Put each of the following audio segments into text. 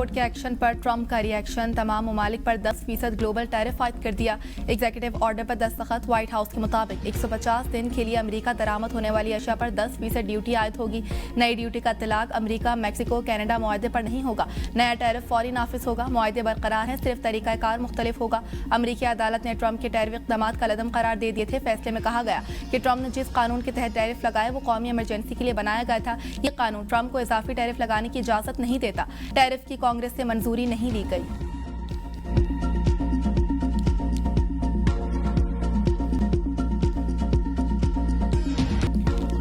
Court के action पर Trump का रिएक्शन, तमाम ममालिक पर 10% ग्लोबल टैरिफ आयद कर दिया। एग्जीक्यूटिव ऑर्डर पर दस्तखत। व्हाइट हाउस के मुताबिक 150 दिन के लिए अमेरिका दरामद होने वाली अशिया पर 10% ड्यूटी आयद होगी। नई ड्यूटी का इतलाक अमेरिका, मैक्सिको, कनाडा मुआहदे पर नहीं होगा। नया टैरिफ फौरी नाफिज होगा। मुआहदे बरकरार हैं, सिर्फ तरीकाकार मुख्तलिफ होगा। अमेरिकी अदालत ने ट्रंप के टैरिफ इक़दाम का लदम करार दे दिए थे। फैसले में कहा गया कि ट्रंप ने जिस कानून के तहत टैरिफ लगाए वो कौमी इमरजेंसी के लिए बनाया गया था। ये कानून ट्रंप को इजाफी टैरिफ लगाने की इजाजत नहीं देता। टैरिफ की कांग्रेस से मंजूरी नहीं ली गई।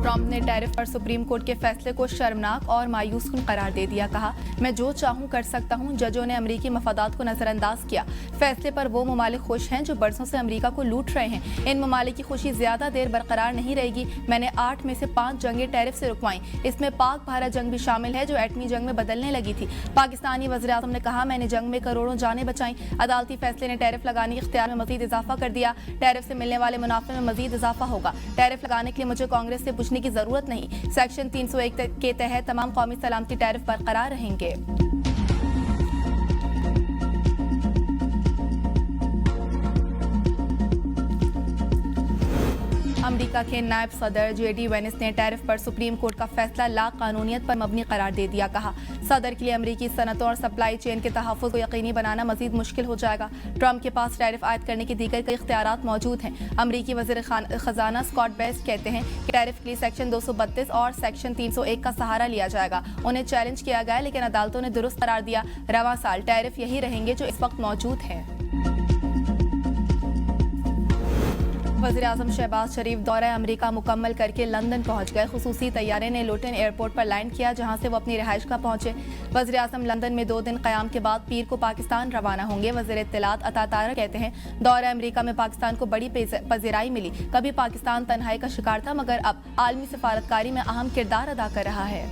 ट्रंप ने टैरिफ पर सुप्रीम कोर्ट के फैसले को शर्मनाक और मायूसकुन करार दे दिया। कहा, मैं जो चाहूं कर सकता हूं। जजों ने अमेरिकी मफादात को नजरअंदाज किया। फैसले पर वो ममालिक खुश हैं जो बरसों से अमेरिका को लूट रहे हैं। इन ममालिक की खुशी ज्यादा देर बरकरार नहीं रहेगी। मैंने 8 में से 5 जंगें टैरिफ से रुकवाई। इसमें पाक भारत जंग भी शामिल है जो एटमी जंग में बदलने लगी थी। पाकिस्तानी वज़ीर-ए-आज़म ने कहा, मैंने जंग में करोड़ों जानें बचाई। अदालती फैसले ने टैरिफ लगाने के इख्तियार में मजीद इजाफा कर दिया। टैरिफ से मिलने वाले मुनाफे में मजीद इजाफा होगा। टैरिफ लगाने के लिए मुझे कांग्रेस से पूछने की जरूरत नहीं। सेक्शन 301 के तहत तमाम कौमी सलामती टैरिफ बरकरार रहेंगे। अमेरिका के नायब सदर JD वेनिस ने टैरिफ पर सुप्रीम कोर्ट का फैसला ला कानूनियत पर मबनी करार दे दिया। कहा, सदर के लिए अमेरिकी सनतों और सप्लाई चेन के तहफ़्फ़ुज़ को यकीनी बनाना मजीद मुश्किल हो जाएगा। ट्रंप के पास टैरिफ आयद करने के दीगर कई इख्तियारात मौजूद हैं। अमेरिकी वज़ीर खजाना स्कॉट बेस्ट कहते हैं कि टैरिफ के लिए सेक्शन 232 और सेक्शन 301 का सहारा लिया जाएगा। उन्हें चैलेंज किया गया लेकिन अदालतों ने दुरुस्त करार दिया। रवां साल टैरिफ यही रहेंगे जो इस वक्त मौजूद हैं। वज़ीर-ए-आज़म शहबाज शरीफ दौरा अमेरिका मुकम्मल करके लंदन पहुंच गए। खुसूसी तैयारे ने लुटन एयरपोर्ट पर लैंड किया जहां से वो अपनी रिहाइश का पहुंचे। वज़ीर-ए-आज़म लंदन में 2 दिन क़याम के बाद पीर को पाकिस्तान रवाना होंगे। वज़ीर इत्तलात अता तारा कहते हैं, दौरा अमेरिका में पाकिस्तान को बड़ी पज़ीराई मिली। कभी पाकिस्तान तन्हाई का शिकार था मगर अब आलमी सफारतकारी में अहम किरदार अदा कर रहा है।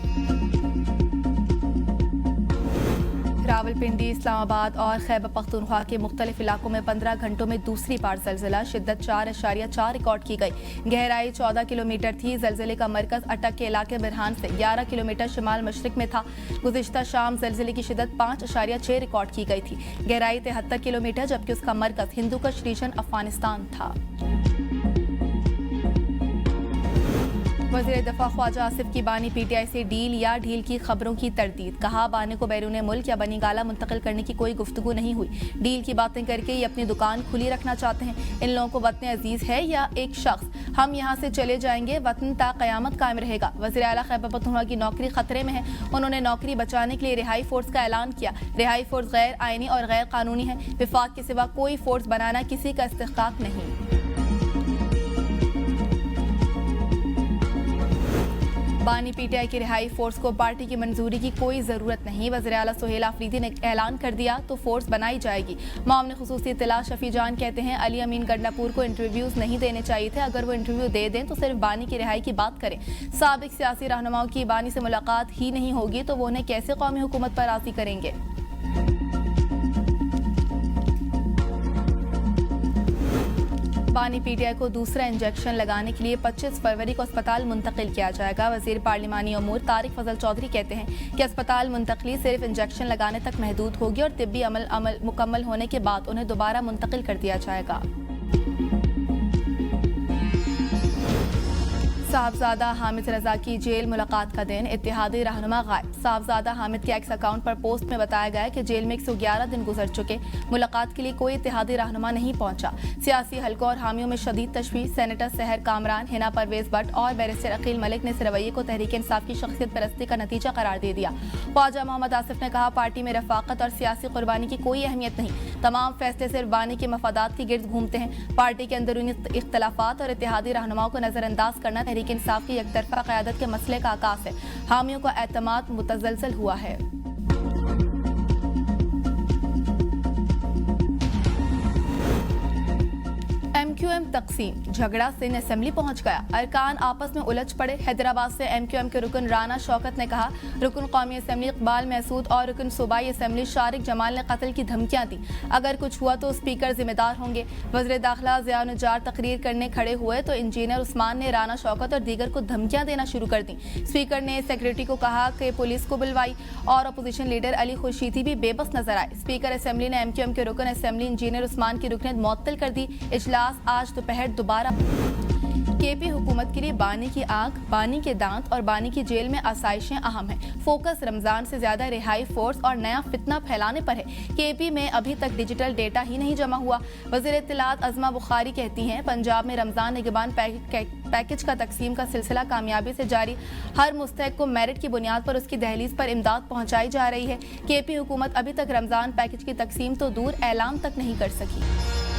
रावलपिंडी, इस्लामाबाद और खैबर पख्तूनख्वा के मुख्तलिफ इलाकों में 15 घंटों में दूसरी बार ज़लज़ला। शिद्दत 4.4 रिकॉर्ड की गई। गहराई 14 किलोमीटर थी। ज़लज़ले का मरकज़ अटक के इलाके बिरहान से 11 किलोमीटर शिमाल मशरिक में था। गुज़िश्ता शाम ज़लज़ले की शिद्दत 5.6 रिकॉर्ड की गई थी। गहराई 73 किलोमीटर जबकि उसका मरकज़ हिंदुकुश रीजन अफगानिस्तान था। वज़ीर दफ़ा ख्वाजा आसिफ की बानी PTI से डील या ढील की खबरों की तरदीद। कहा, बानी को बैरून मुल्क या बनी गाला मुंतकिल करने की कोई गुफ्तगू नहीं हुई। डील की बातें करके ये अपनी दुकान खुली रखना चाहते हैं। इन लोगों को वतन अजीज है या एक शख्स। हम यहाँ से चले जाएंगे, वतन ता क़यामत कायम रहेगा। वज़ीर आला खैबर पख्तूनख्वा की नौकरी खतरे में है। उन्होंने नौकरी बचाने के लिए रिहाई फोर्स का ऐलान किया। रिहाई फोर्स गैर आइनी और गैर कानूनी है। विफाक के सिवा कोई फोर्स बनाना किसी का इस्तिहकाक नहीं। बानी PTI की रिहाई फोर्स को पार्टी की मंजूरी की कोई ज़रूरत नहीं। वज़ीर आला सुहेल आफरीदी ने ऐलान कर दिया तो फोर्स बनाई जाएगी। मामले खुसूसी इत्तला शफी जान कहते हैं, अली अमीन गंडापुर को इंटरव्यूज़ नहीं देने चाहिए थे। अगर वो इंटरव्यू दे दें तो सिर्फ बानी की रिहाई की बात करें। साबिक सियासी रहनुमाओं की बानी से मुलाकात ही नहीं होगी तो वो उन्हें कैसे कौमी हुकूमत पर राज़ी करेंगे। बानी PTI को दूसरा इंजेक्शन लगाने के लिए 25 फरवरी को अस्पताल मुंतकिल किया जाएगा। वज़ीर पार्लिमानी अमूर तारिक फजल चौधरी कहते हैं कि अस्पताल मुंतकली सिर्फ इंजेक्शन लगाने तक महदूद होगी और तिब्बी अमल मुकम्मल होने के बाद उन्हें दोबारा मुंतकिल कर दिया जाएगा। साहबजादा हामिद रजा की जेल मुलाकात का दिन। इत्तेहादी रहनुमा गायब। साहबजादा हामिद के एक्स अकाउंट पर पोस्ट में बताया गया कि जेल में 111 दिन गुजर चुके। मुलाकात के लिए कोई इत्तेहादी रहनुमा नहीं पहुंचा। सियासी हलकों और हामियों में शदीद तशवीश। सेनेटर सहर कामरान, हिना परवेज भट्ट और बैरिस्टर अकील मलिक ने इस रवैये को तहरीक इंसाफ की शख्सियत परस्ती का नतीजा करार दे दिया। ख्वाजा मोहम्मद आसिफ ने कहा, पार्टी में रफाकत और सियासी कुर्बानी की कोई अहमियत नहीं। तमाम फैसले सिर्फ बानी के मफादात के गिर्द घूमते हैं। पार्टी के अंदरूनी इख्तलाफात और इत्तेहादी रहनुमाओं को नजरअंदाज करना तहरीक इंसाफ की एकतरफा क़यादत के मसले का आकाश है। हामियों का एतमाद मुतज़लज़ल हुआ है। MQM रुकन तकसीम, झगड़ा सिंध असेंबली पहुंच गया। अरकान आपस में उलझ पड़े। हैदराबाद से MQM के रुकन राना शौकत ने कहा, रुकन कौमी असेंबली इकबाल महसूद और रुकन सूबाई असेंबली शारिक जमाल ने कत्ल की धमकियां दी। अगर कुछ हुआ तो स्पीकर जिम्मेदार होंगे। वज़ीर दाखिला ज़िया निजार तकरीर करने खड़े हुए तो इंजीनियर उस्मान ने राना शौकत और दीगर को धमकियां देना शुरू कर दी। स्पीकर ने सेक्रेटरी को कहा कि पुलिस को बुलवाई और अपोजिशन लीडर अली खुर्शीदी भी बेबस नजर आए। स्पीकर असेंबली ने MQM के रुकन असेंबली इंजीनियर उस्मान की रुकनीत मुअत्तल कर दी। इजलास आज दोपहर दोबारा। KP हुकूमत के लिए बानी की आंख, बानी के दांत और बानी की जेल में आसाइशें अहम हैं। फोकस रमजान से ज्यादा रिहाई फोर्स और नया फितना फैलाने पर है। KP में अभी तक डिजिटल डेटा ही नहीं जमा हुआ। वज़ीर इत्तलात अज़मा बुखारी कहती हैं, पंजाब में रमजान निगहबान पैकेज का तकसीम का सिलसिला कामयाबी से जारी। हर मुस्तहिक को मेरिट की बुनियाद पर उसकी दहलीज पर इमदाद पहुंचाई जा रही है। KP हुकूमत अभी तक रमजान पैकेज की तकसीम तो दूर, ऐलान तक नहीं कर सकी।